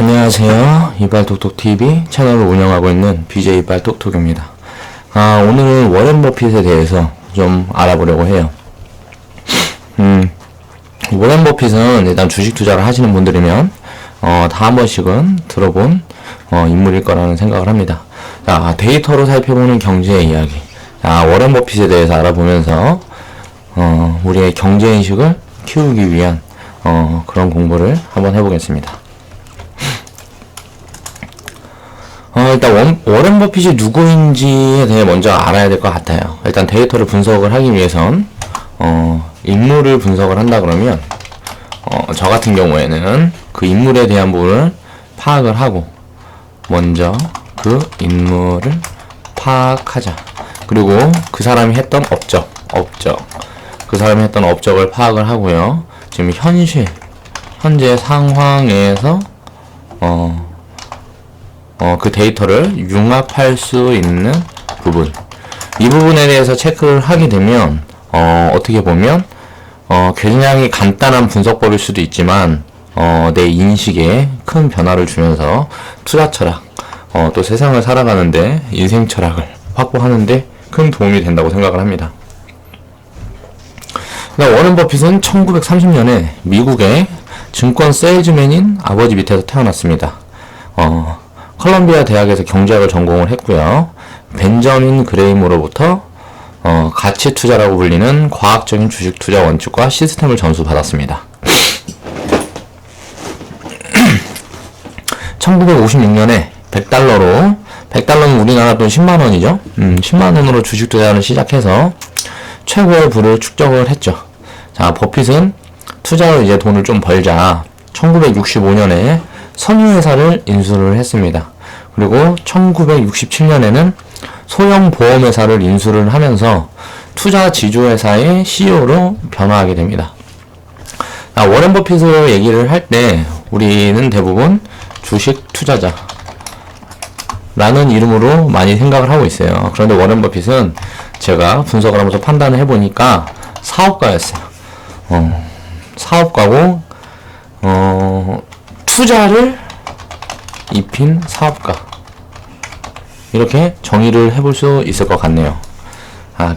안녕하세요. 이발톡톡TV 채널을 운영하고 있는 BJ 이발톡톡입니다. 오늘은 워렌 버핏에 대해서 좀 알아보려고 해요. 워렌 버핏은 일단 주식 투자를 하시는 분들이면 다 한 번씩은 들어본 인물일 거라는 생각을 합니다. 자, 데이터로 살펴보는 경제 이야기. 자, 워렌 버핏에 대해서 알아보면서 우리의 경제인식을 키우기 위한 그런 공부를 한번 해보겠습니다. 일단 워렌 버핏이 누구인지에 대해 먼저 알아야 될 것 같아요. 일단 데이터를 분석을 하기 위해선 인물을 분석을 한다 그러면 저 같은 경우에는 그 인물에 대한 부분을 파악을 하고 먼저 그 인물을 파악하자. 그리고 그 사람이 했던 업적 그 사람이 했던 업적을 파악을 하고요. 지금 현재 상황에서 그 데이터를 융합할 수 있는 부분, 이 부분에 대해서 체크를 하게 되면 어떻게 보면 굉장히 간단한 분석법일 수도 있지만 내 인식에 큰 변화를 주면서 투자 철학, 또 세상을 살아가는데 인생 철학을 확보하는데 큰 도움이 된다고 생각을 합니다. 워렌 버핏은 1930년에 미국의 증권 세일즈맨인 아버지 밑에서 태어났습니다. 컬럼비아 대학에서 경제학을 전공을 했고요. 벤저민 그레임으로부터 가치 투자라고 불리는 과학적인 주식 투자 원칙과 시스템을 전수받았습니다. 1956년에 100달러는 우리나라 돈 10만원이죠. 10만원으로 주식 투자를 시작해서 최고의 부를 축적을 했죠. 자, 버핏은 투자로 이제 돈을 좀 벌자 1965년에 선유회사를 인수를 했습니다. 그리고 1967년에는 소형 보험회사를 인수를 하면서 투자 지주회사의 CEO로 변화하게 됩니다. 워렌 버핏을 얘기를 할 때 우리는 대부분 주식 투자자 라는 이름으로 많이 생각을 하고 있어요. 그런데 워렌 버핏은 제가 분석을 하면서 판단을 해보니까 사업가였어요. 사업가고 투자를 입힌 사업가, 이렇게 정의를 해볼 수 있을 것 같네요.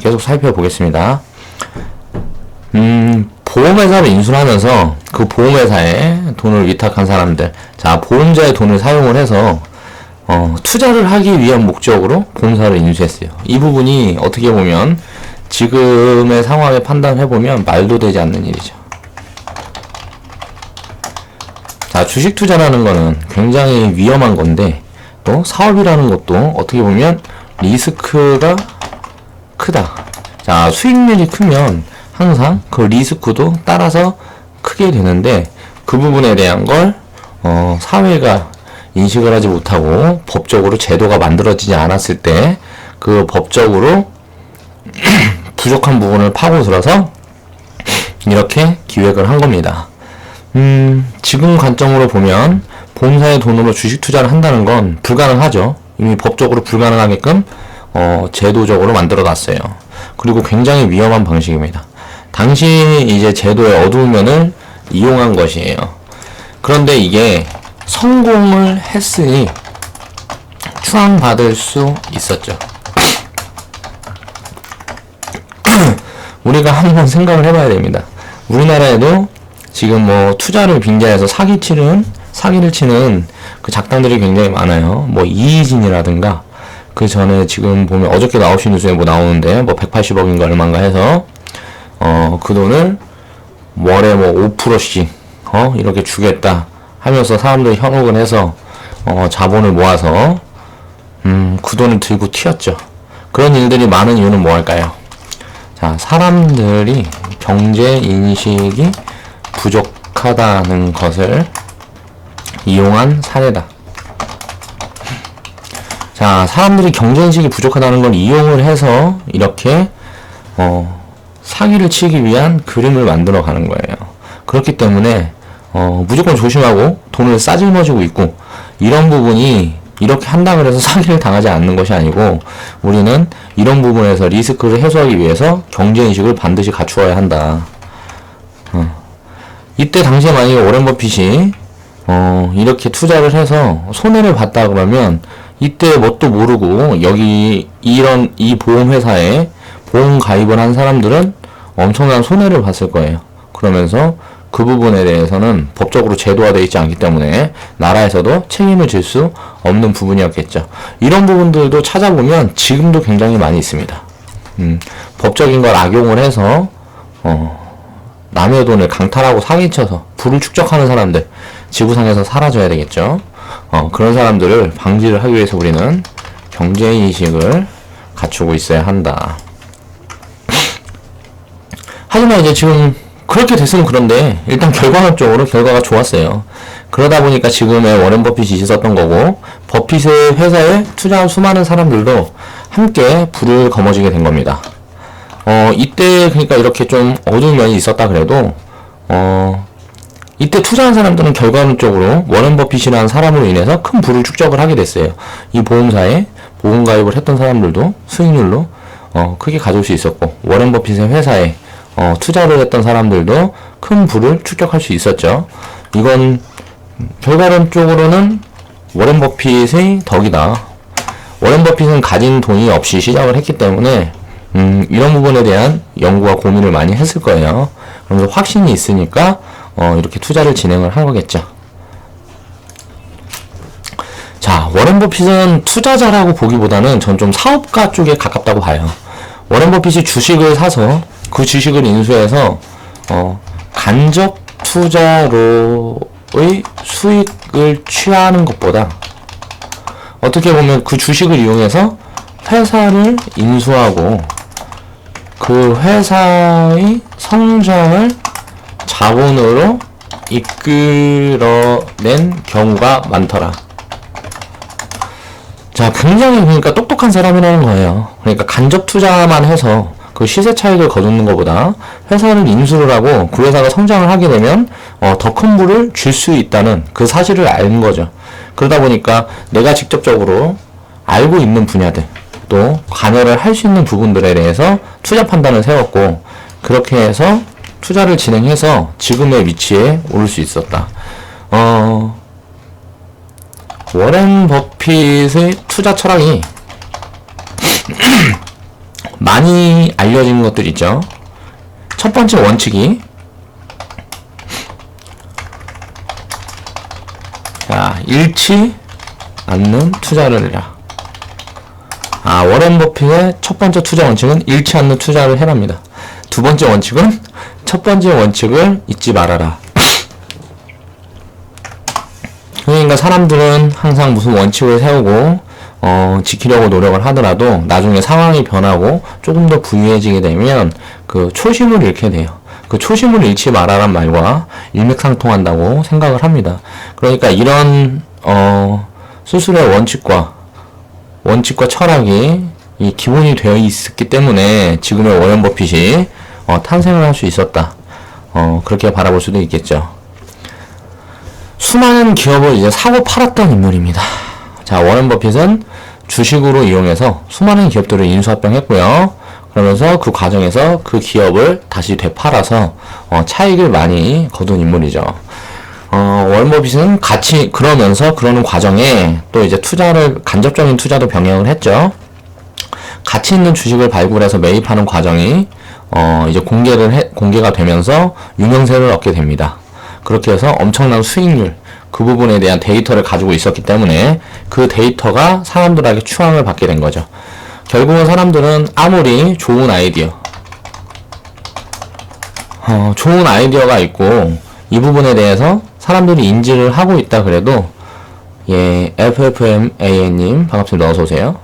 계속 살펴보겠습니다. 보험회사를 인수를 하면서 그 보험회사에 돈을 위탁한 사람들, 자, 보험자의 돈을 사용을 해서 투자를 하기 위한 목적으로 보험사를 인수했어요. 이 부분이 어떻게 보면 지금의 상황에 판단해보면 말도 되지 않는 일이죠. 자, 주식 투자라는 거는 굉장히 위험한 건데, 또 사업이라는 것도 어떻게 보면 리스크가 크다. 자, 수익률이 크면 항상 그 리스크도 따라서 크게 되는데, 그 부분에 대한 걸 사회가 인식을 하지 못하고 법적으로 제도가 만들어지지 않았을 때 그 법적으로 부족한 부분을 파고들어서 이렇게 기획을 한 겁니다. 지금 관점으로 보면 보험사의 돈으로 주식 투자를 한다는 건 불가능하죠. 이미 법적으로 불가능하게끔 제도적으로 만들어 놨어요. 그리고 굉장히 위험한 방식입니다. 당시 이제 제도의 어두운 면을 이용한 것이에요. 그런데 이게 성공을 했으니 추앙받을 수 있었죠. 우리가 한번 생각을 해봐야 됩니다. 우리나라에도 지금 투자를 빙자해서 사기를 치는 그 작당들이 굉장히 많아요. 이희진이라든가, 그 전에 지금 보면 어저께 9시 뉴스에 나오는데 180억인가 얼마인가 해서 그 돈을 월에 5%씩 이렇게 주겠다 하면서 사람들이 현혹을 해서 자본을 모아서 그 돈을 들고 튀었죠. 그런 일들이 많은 이유는 뭐할까요? 자, 사람들이 경제 인식이 부족하다는 것을 이용한 사례다. 자, 사람들이 경제인식이 부족하다는 걸 이용을 해서 이렇게 사기를 치기 위한 그림을 만들어 가는 거예요. 그렇기 때문에 무조건 조심하고 돈을 싸질머지고 있고, 이런 부분이 이렇게 한다고 해서 사기를 당하지 않는 것이 아니고, 우리는 이런 부분에서 리스크를 해소하기 위해서 경제인식을 반드시 갖추어야 한다. 이때 당시에 만약에 워렌 버핏이 이렇게 투자를 해서 손해를 봤다 그러면 이때 뭣도 모르고 여기 이 보험회사에 보험 가입을 한 사람들은 엄청난 손해를 봤을 거예요. 그러면서 그 부분에 대해서는 법적으로 제도화되어 있지 않기 때문에 나라에서도 책임을 질 수 없는 부분이었겠죠. 이런 부분들도 찾아보면 지금도 굉장히 많이 있습니다. 법적인 걸 악용을 해서 남의 돈을 강탈하고 사기쳐서 부를 축적하는 사람들, 지구상에서 사라져야 되겠죠. 그런 사람들을 방지를 하기 위해서 우리는 경제인식을 갖추고 있어야 한다. 하지만 이제 지금 그렇게 됐으면 그런데 일단 결과론적으로 결과가 좋았어요. 그러다 보니까 지금의 워렌 버핏이 있었던 거고, 버핏의 회사에 투자한 수많은 사람들도 함께 불을 거머쥐게 된 겁니다. 이때 그러니까 이렇게 좀 어두운 면이 있었다 그래도 이때 투자한 사람들은 결과론적으로 워렌 버핏이라는 사람으로 인해서 큰 부를 축적을 하게 됐어요. 이 보험사에 보험 가입을 했던 사람들도 수익률로 크게 가져올 수 있었고, 워렌 버핏의 회사에 투자를 했던 사람들도 큰 부를 축적할 수 있었죠. 이건 결과론적으로는 워렌 버핏의 덕이다. 워렌 버핏은 가진 돈이 없이 시작을 했기 때문에 이런 부분에 대한 연구와 고민을 많이 했을 거예요. 그러면서 확신이 있으니까 이렇게 투자를 진행을 한 거겠죠. 자, 워렌 버핏은 투자자라고 보기보다는 전 좀 사업가 쪽에 가깝다고 봐요. 워렌 버핏이 주식을 사서 그 주식을 인수해서 간접 투자로의 수익을 취하는 것보다 어떻게 보면 그 주식을 이용해서 회사를 인수하고 그 회사의 성장을 자본으로 이끌어낸 경우가 많더라. 자, 굉장히 그러니까 똑똑한 사람이라는 거예요. 그러니까 간접 투자만 해서 그 시세 차익을 거두는 것보다 회사를 인수를 하고 그 회사가 성장을 하게 되면 더 큰 부를 줄 수 있다는 그 사실을 알 거죠. 그러다 보니까 내가 직접적으로 알고 있는 분야들, 또 관여를 할 수 있는 부분들에 대해서 투자 판단을 세웠고, 그렇게 해서 투자를 진행해서 지금의 위치에 오를 수 있었다. 워렌 버핏의 투자 철학이 많이 알려진 것들 있죠. 첫 번째 원칙이, 자, 잃지 않는 투자를 해라. 워렌 버핏의 첫 번째 투자 원칙은 잃지 않는 투자를 해랍니다. 두 번째 원칙은 첫 번째 원칙을 잊지 말아라. 그러니까 사람들은 항상 무슨 원칙을 세우고 지키려고 노력을 하더라도 나중에 상황이 변하고 조금 더 부유해지게 되면 그 초심을 잃게 돼요. 그 초심을 잃지 말아란 말과 일맥상통한다고 생각을 합니다. 그러니까 이런 스스로의 원칙과 철학이 이 기본이 되어 있었기 때문에 지금의 워렌 버핏이 탄생을 할 수 있었다. 그렇게 바라볼 수도 있겠죠. 수많은 기업을 이제 사고 팔았던 인물입니다. 자, 워렌 버핏은 주식으로 이용해서 수많은 기업들을 인수합병했고요. 그러면서 그 과정에서 그 기업을 다시 되팔아서 차익을 많이 거둔 인물이죠. 워렌 버핏은 그러면서 그러는 과정에 또 이제 간접적인 투자도 병행을 했죠. 가치 있는 주식을 발굴해서 매입하는 과정이 이제 공개가 되면서 유명세를 얻게 됩니다. 그렇게 해서 엄청난 수익률, 그 부분에 대한 데이터를 가지고 있었기 때문에 그 데이터가 사람들에게 추앙을 받게 된 거죠. 결국은 사람들은 아무리 좋은 아이디어가 있고 이 부분에 대해서 사람들이 인지를 하고 있다 그래도, 예, FFMA님 반갑습니다. 어서오세요.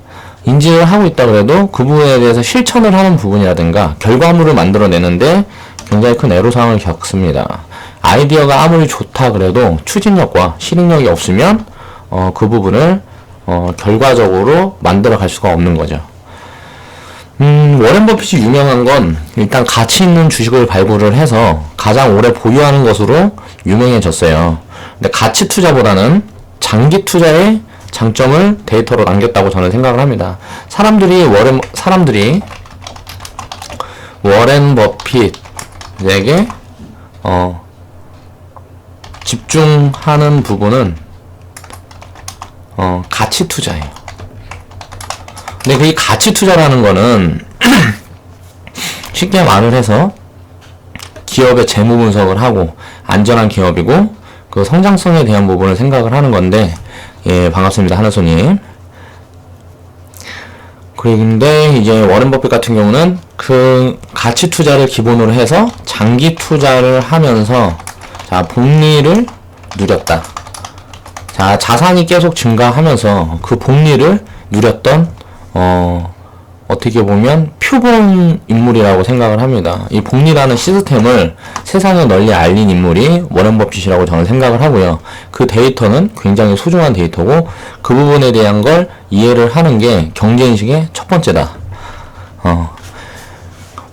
인지를 하고 있다 그래도 그 부분에 대해서 실천을 하는 부분이라든가 결과물을 만들어내는데 굉장히 큰 애로사항을 겪습니다. 아이디어가 아무리 좋다 그래도 추진력과 실행력이 없으면 그 부분을 결과적으로 만들어 갈 수가 없는 거죠. 워렌 버핏이 유명한 건 일단 가치 있는 주식을 발굴을 해서 가장 오래 보유하는 것으로 유명해졌어요. 근데 가치 투자보다는 장기 투자의 장점을 데이터로 남겼다고 저는 생각을 합니다. 사람들이 워렌 버핏에게 집중하는 부분은 가치 투자예요. 근데 그 가치 투자라는 거는 쉽게 말을 해서 기업의 재무 분석을 하고 안전한 기업이고 그 성장성에 대한 부분을 생각을 하는 건데, 예, 반갑습니다. 하나소님. 그런데 이제 워렌 버핏 같은 경우는 그 가치 투자를 기본으로 해서 장기 투자를 하면서 자, 복리를 누렸다. 자, 자산이 계속 증가하면서 그 복리를 누렸던 어떻게 보면 표본 인물이라고 생각을 합니다. 이 복리라는 시스템을 세상에 널리 알린 인물이 워렌 버핏이라고 저는 생각을 하고요. 그 데이터는 굉장히 소중한 데이터고 그 부분에 대한 걸 이해를 하는 게 경제인식의 첫 번째다.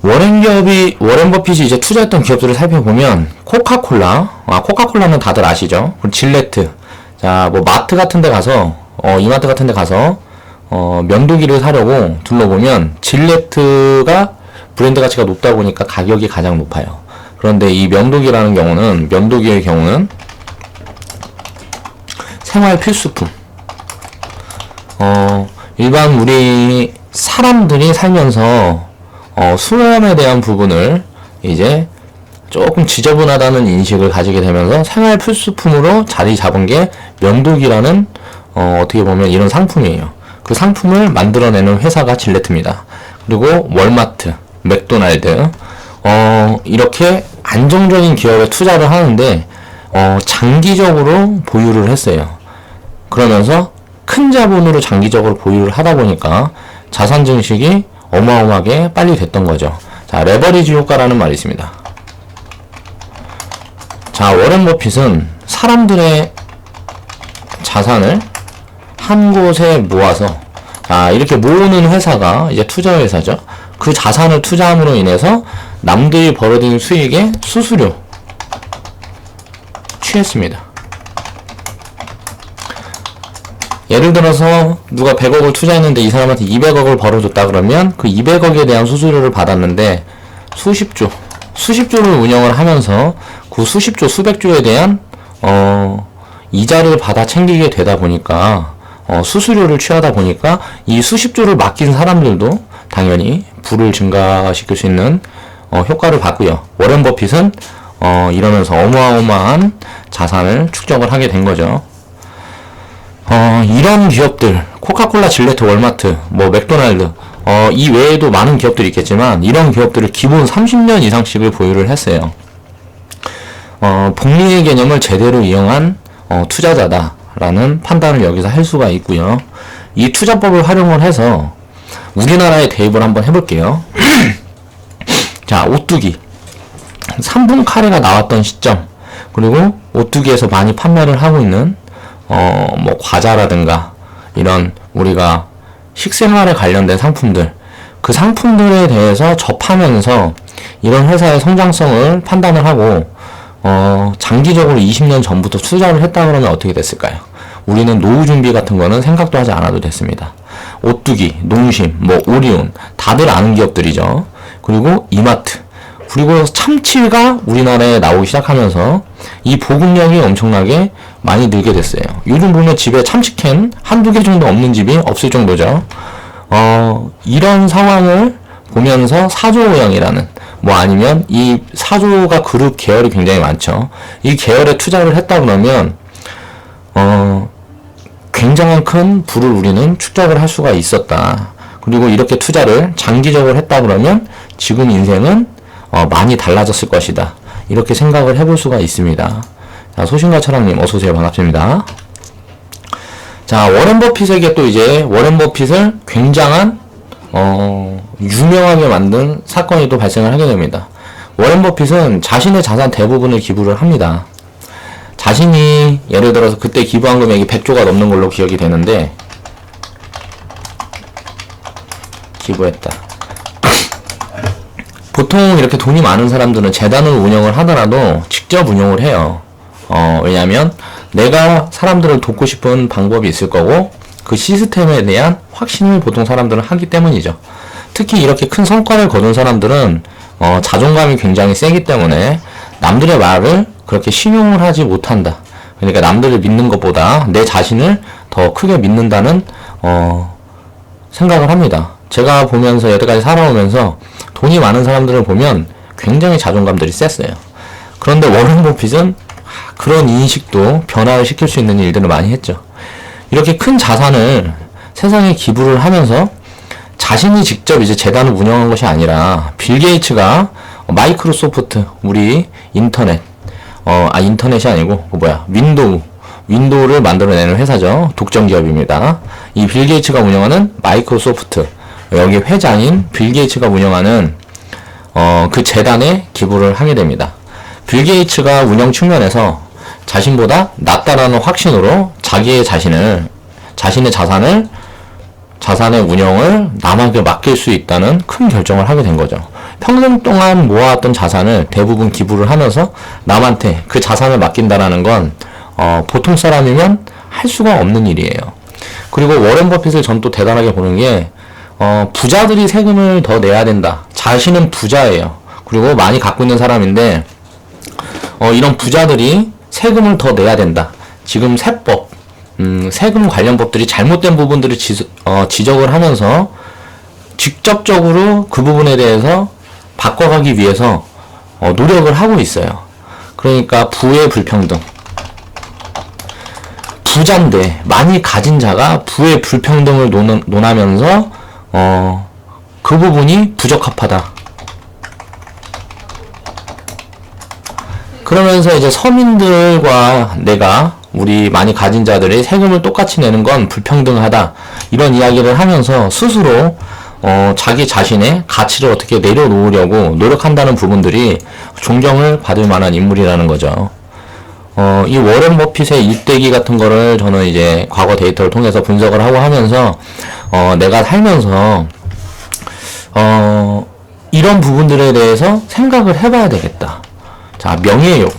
워렌 버핏이 이제 투자했던 기업들을 살펴보면 코카콜라는 다들 아시죠? 그리고 질레트. 자, 뭐 마트 같은 데 가서 이마트 같은 데 가서 면도기를 사려고 둘러보면 질레트가 브랜드 가치가 높다 보니까 가격이 가장 높아요. 그런데 이 면도기의 경우는 생활 필수품. 일반 우리 사람들이 살면서 수염에 대한 부분을 이제 조금 지저분하다는 인식을 가지게 되면서 생활 필수품으로 자리 잡은 게 면도기라는 어떻게 보면 이런 상품이에요. 그 상품을 만들어내는 회사가 질레트입니다. 그리고 월마트, 맥도날드, 이렇게 안정적인 기업에 투자를 하는데, 장기적으로 보유를 했어요. 그러면서 큰 자본으로 장기적으로 보유를 하다 보니까 자산 증식이 어마어마하게 빨리 됐던 거죠. 자, 레버리지 효과라는 말이 있습니다. 자, 워렌 버핏은 사람들의 자산을 한 곳에 모아서, 이렇게 모으는 회사가 이제 투자 회사죠. 그 자산을 투자함으로 인해서 남들이 벌어들인 수익의 수수료 취했습니다. 예를 들어서 누가 100억을 투자했는데 이 사람한테 200억을 벌어줬다 그러면 그 200억에 대한 수수료를 받았는데 수십조를 운영을 하면서 그 수십조, 수백조에 대한 이자를 받아 챙기게 되다 보니까 수수료를 취하다 보니까 이 수십조를 맡긴 사람들도 당연히 부를 증가시킬 수 있는 효과를 받고요. 워렌 버핏은 이러면서 어마어마한 자산을 축적을 하게 된 거죠. 이런 기업들, 코카콜라, 질레트, 월마트, 뭐 맥도날드, 이 외에도 많은 기업들이 있겠지만 이런 기업들을 기본 30년 이상씩을 보유를 했어요. 복리의 개념을 제대로 이용한 투자자다라는 판단을 여기서 할 수가 있고요. 이 투자법을 활용을 해서 우리나라에 대입을 한번 해볼게요. 자, 오뚜기 3분 카레가 나왔던 시점, 그리고 오뚜기에서 많이 판매를 하고 있는 뭐 과자라든가 이런 우리가 식생활에 관련된 상품들, 그 상품들에 대해서 접하면서 이런 회사의 성장성을 판단을 하고 장기적으로 20년 전부터 투자를 했다 그러면 어떻게 됐을까요? 우리는 노후 준비 같은 거는 생각도 하지 않아도 됐습니다. 오뚜기, 농심, 뭐 오리온, 다들 아는 기업들이죠. 그리고 이마트, 그리고 참치가 우리나라에 나오기 시작하면서 이 보급량이 엄청나게 많이 늘게 됐어요. 요즘 보면 집에 참치캔 한두 개 정도 없는 집이 없을 정도죠. 이런 상황을 보면서 사조오양이라는, 뭐 아니면 이 사조가 그룹 계열이 굉장히 많죠. 이 계열에 투자를 했다 그러면 굉장한 큰 부를 우리는 축적을 할 수가 있었다. 그리고 이렇게 투자를 장기적으로 했다 그러면 지금 인생은 많이 달라졌을 것이다. 이렇게 생각을 해볼 수가 있습니다. 자, 소신과 철학님 어서오세요. 반갑습니다. 자, 워렌 버핏에게 또 이제 워렌 버핏을 굉장한 유명하게 만든 사건이 또 발생을 하게 됩니다. 워렌 버핏은 자신의 자산 대부분을 기부를 합니다. 자신이 예를 들어서 그때 기부한 금액이 100조가 넘는 걸로 기억이 되는데, 기부했다. 보통 이렇게 돈이 많은 사람들은 재단을 운영을 하더라도 직접 운영을 해요. 왜냐면 내가 사람들을 돕고 싶은 방법이 있을 거고 그 시스템에 대한 확신을 보통 사람들은 하기 때문이죠. 특히 이렇게 큰 성과를 거둔 사람들은 자존감이 굉장히 세기 때문에 남들의 말을 그렇게 신용을 하지 못한다. 그러니까 남들을 믿는 것보다 내 자신을 더 크게 믿는다는 생각을 합니다. 제가 보면서 여태까지 살아오면서 돈이 많은 사람들을 보면 굉장히 자존감들이 셌어요. 그런데 워런 버핏은 그런 인식도 변화를 시킬 수 있는 일들을 많이 했죠. 이렇게 큰 자산을 세상에 기부를 하면서 자신이 직접 이제 재단을 운영한 것이 아니라 빌 게이츠가 마이크로소프트, 우리 인터넷, 인터넷이 아니고 윈도우를 만들어내는 회사죠. 독점 기업입니다. 이 빌 게이츠가 운영하는 마이크로소프트, 여기 회장인 빌 게이츠가 운영하는 그 재단에 기부를 하게 됩니다. 빌 게이츠가 운영 측면에서 자신보다 낫다라는 확신으로 자신의 자산의 운영을 남에게 맡길 수 있다는 큰 결정을 하게 된 거죠. 평생 동안 모아왔던 자산을 대부분 기부를 하면서 남한테 그 자산을 맡긴다라는 건 보통 사람이면 할 수가 없는 일이에요. 그리고 워런 버핏을 전 또 대단하게 보는 게 부자들이 세금을 더 내야 된다. 자신은 부자예요. 그리고 많이 갖고 있는 사람인데 이런 부자들이 세금을 더 내야 된다. 지금 세금 관련 법들이 잘못된 부분들을 지적을 하면서 직접적으로 그 부분에 대해서 바꿔가기 위해서 노력을 하고 있어요. 그러니까 부의 불평등. 부자인데 많이 가진 자가 부의 불평등을 논하면서 그 부분이 부적합하다. 그러면서 이제 서민들과 우리 많이 가진 자들이 세금을 똑같이 내는 건 불평등하다. 이런 이야기를 하면서 스스로 자기 자신의 가치를 어떻게 내려놓으려고 노력한다는 부분들이 존경을 받을 만한 인물이라는 거죠. 이 워런 버핏의 일대기 같은 거를 저는 이제 과거 데이터를 통해서 분석을 하고 하면서 내가 살면서 이런 부분들에 대해서 생각을 해봐야 되겠다. 자, 명예욕.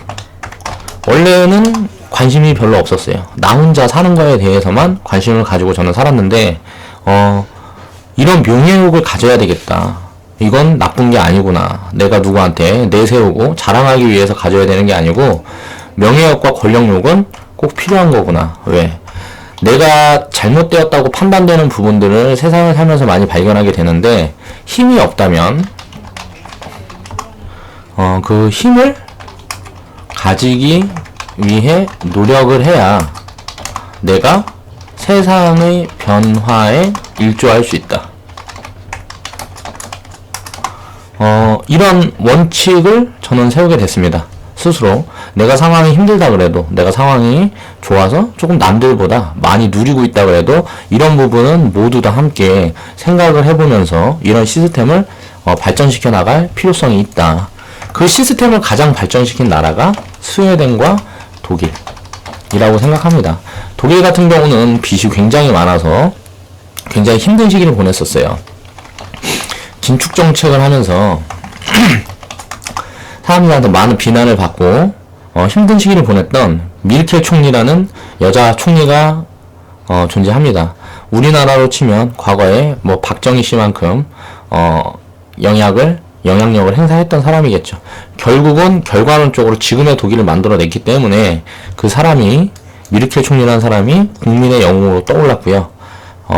원래는 관심이 별로 없었어요. 나 혼자 사는 거에 대해서만 관심을 가지고 저는 살았는데 이런 명예욕을 가져야 되겠다. 이건 나쁜 게 아니구나. 내가 누구한테 내세우고 자랑하기 위해서 가져야 되는 게 아니고 명예욕과 권력욕은 꼭 필요한 거구나. 왜? 내가 잘못되었다고 판단되는 부분들을 세상을 살면서 많이 발견하게 되는데 힘이 없다면 그 힘을 가지기 위해 노력을 해야 내가 세상의 변화에 일조할 수 있다. 이런 원칙을 저는 세우게 됐습니다. 스스로 내가 상황이 힘들다 그래도, 내가 상황이 좋아서 조금 남들보다 많이 누리고 있다 그래도 이런 부분은 모두 다 함께 생각을 해보면서 이런 시스템을 발전시켜 나갈 필요성이 있다. 그 시스템을 가장 발전시킨 나라가 스웨덴과 독일이라고 생각합니다. 독일 같은 경우는 빚이 굉장히 많아서 굉장히 힘든 시기를 보냈었어요. 긴축 정책을 하면서 사람들한테 많은 비난을 받고 힘든 시기를 보냈던 미르켈 총리라는 여자 총리가 존재합니다. 우리나라로 치면 과거에 박정희 씨만큼 영향력을 행사했던 사람이겠죠. 결국은 결과론적으로 지금의 독일을 만들어냈기 때문에 그 사람이, 미르켈 총리라는 사람이 국민의 영웅으로 떠올랐고요.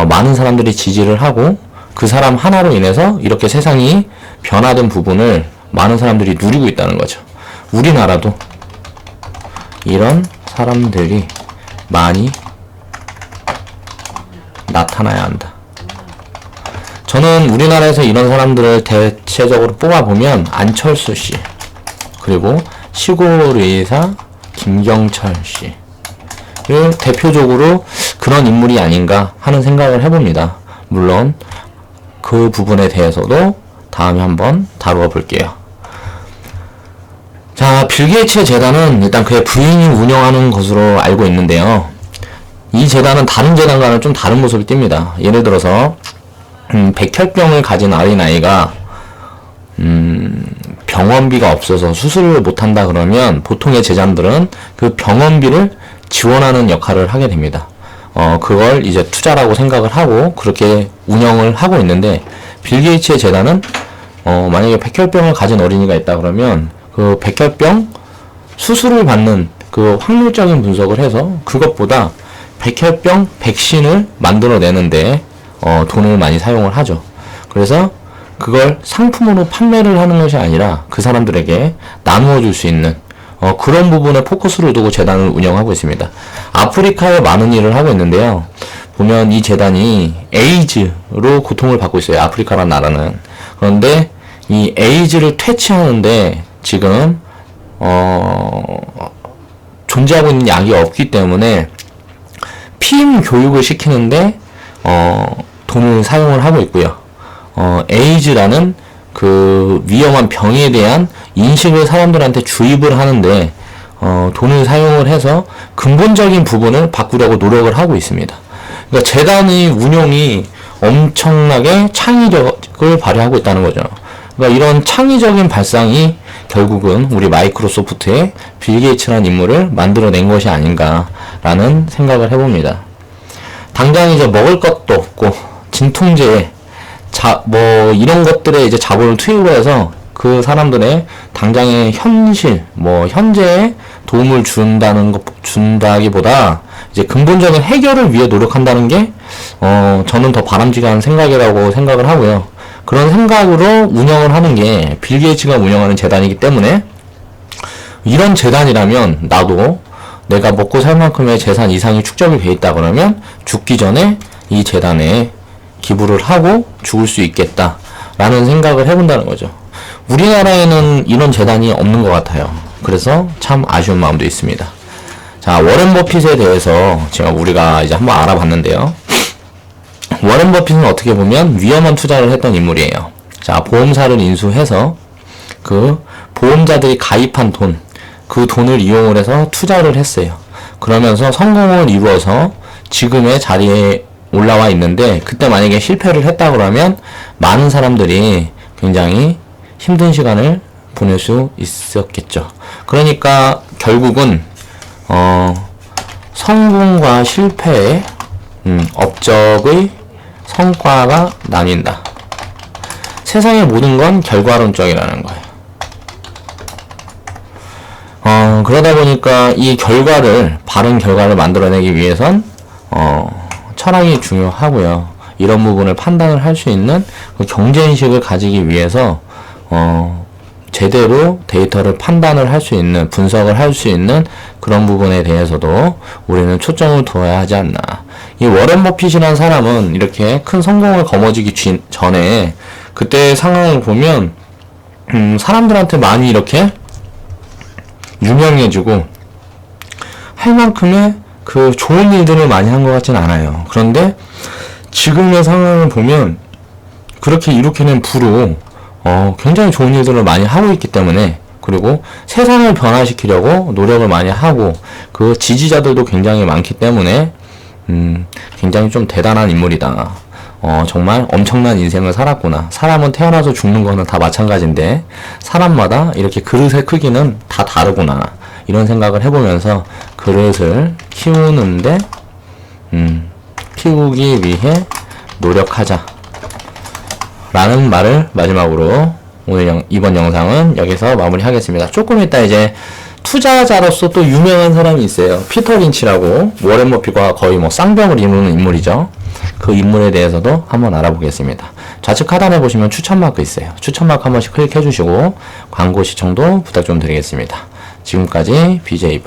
많은 사람들이 지지를 하고 그 사람 하나로 인해서 이렇게 세상이 변화된 부분을 많은 사람들이 누리고 있다는 거죠. 우리나라도 이런 사람들이 많이 나타나야 한다. 저는 우리나라에서 이런 사람들을 대체적으로 뽑아보면 안철수 씨, 그리고 시골의사 김경철 씨를 대표적으로 그런 인물이 아닌가 하는 생각을 해봅니다. 물론 그 부분에 대해서도 다음에 한번 다루어 볼게요. 자, 빌 게이츠의 재단은 일단 그의 부인이 운영하는 것으로 알고 있는데요. 이 재단은 다른 재단과는 좀 다른 모습이 띕니다. 예를 들어서 백혈병을 가진 어린아이가 병원비가 없어서 수술을 못한다 그러면 보통의 재단들은 그 병원비를 지원하는 역할을 하게 됩니다. 그걸 이제 투자라고 생각을 하고 그렇게 운영을 하고 있는데, 빌 게이츠의 재단은 만약에 백혈병을 가진 어린이가 있다 그러면 그 백혈병 수술을 받는 그 확률적인 분석을 해서 그것보다 백혈병 백신을 만들어내는데 돈을 많이 사용을 하죠. 그래서 그걸 상품으로 판매를 하는 것이 아니라 그 사람들에게 나누어 줄 수 있는 그런 부분에 포커스를 두고 재단을 운영하고 있습니다. 아프리카에 많은 일을 하고 있는데요. 보면 이 재단이 에이즈로 고통을 받고 있어요. 아프리카라는 나라는. 그런데 이 에이즈를 퇴치하는데 지금 존재하고 있는 약이 없기 때문에 피임 교육을 시키는데 돈을 사용을 하고 있고요. 에이즈라는 그 위험한 병에 대한 인식을 사람들한테 주입을 하는데 돈을 사용을 해서 근본적인 부분을 바꾸려고 노력을 하고 있습니다. 그러니까 재단의 운용이 엄청나게 창의력을 발휘하고 있다는 거죠. 그러니까 이런 창의적인 발상이 결국은 우리 마이크로소프트의 빌 게이츠라는 인물을 만들어낸 것이 아닌가라는 생각을 해봅니다. 당장 이제 먹을 것도 없고 진통제에 이런 것들에 이제 자본을 투입을 해서 그 사람들의 당장의 현재에 도움을 준다기보다 이제 근본적인 해결을 위해 노력한다는 게, 저는 더 바람직한 생각이라고 생각을 하고요. 그런 생각으로 운영을 하는 게 빌 게이츠가 운영하는 재단이기 때문에 이런 재단이라면 나도 내가 먹고 살 만큼의 재산 이상이 축적이 돼 있다 그러면 죽기 전에 이 재단에 기부를 하고 죽을 수 있겠다라는 생각을 해본다는 거죠. 우리나라에는 이런 재단이 없는 것 같아요. 그래서 참 아쉬운 마음도 있습니다. 자, 워렌 버핏에 대해서 제가 우리가 이제 한번 알아봤는데요. 워렌 버핏은 어떻게 보면 위험한 투자를 했던 인물이에요. 자, 보험사를 인수해서 그 보험자들이 가입한 돈, 그 돈을 이용을 해서 투자를 했어요. 그러면서 성공을 이루어서 지금의 자리에 올라와 있는데, 그때 만약에 실패를 했다 그러면 많은 사람들이 굉장히 힘든 시간을 보낼 수 있었겠죠. 그러니까 결국은 성공과 실패의 업적의 성과가 나뉜다. 세상의 모든 건 결과론적이라는 거예요. 그러다 보니까 이 바른 결과를 만들어내기 위해선 철학이 중요하고요. 이런 부분을 판단을 할 수 있는 그 경제인식을 가지기 위해서 제대로 데이터를 판단을 할 수 있는, 분석을 할 수 있는 그런 부분에 대해서도 우리는 초점을 두어야 하지 않나. 이 워렌 버핏이라는 사람은 이렇게 큰 성공을 거머쥐기 전에 그때의 상황을 보면 사람들한테 많이 이렇게 유명해지고 할 만큼의 그 좋은 일들을 많이 한 것 같진 않아요. 그런데 지금의 상황을 보면 그렇게 이룩해낸 부로 굉장히 좋은 일들을 많이 하고 있기 때문에, 그리고 세상을 변화시키려고 노력을 많이 하고 그 지지자들도 굉장히 많기 때문에 굉장히 좀 대단한 인물이다. 정말 엄청난 인생을 살았구나. 사람은 태어나서 죽는 거는 다 마찬가지인데 사람마다 이렇게 그릇의 크기는 다 다르구나. 이런 생각을 해보면서 그릇을 키우는데 키우기 위해 노력하자 라는 말을 마지막으로 이번 영상은 여기서 마무리하겠습니다. 조금 이따 이제 투자자로서 또 유명한 사람이 있어요. 피터 린치라고, 워렌 버핏과 거의 쌍벽을 이루는 인물이죠. 그 인물에 대해서도 한번 알아보겠습니다. 좌측 하단에 보시면 추천 마크 있어요. 추천 마크 한 번씩 클릭해 주시고 광고 시청도 부탁 좀 드리겠습니다. 지금까지 BJ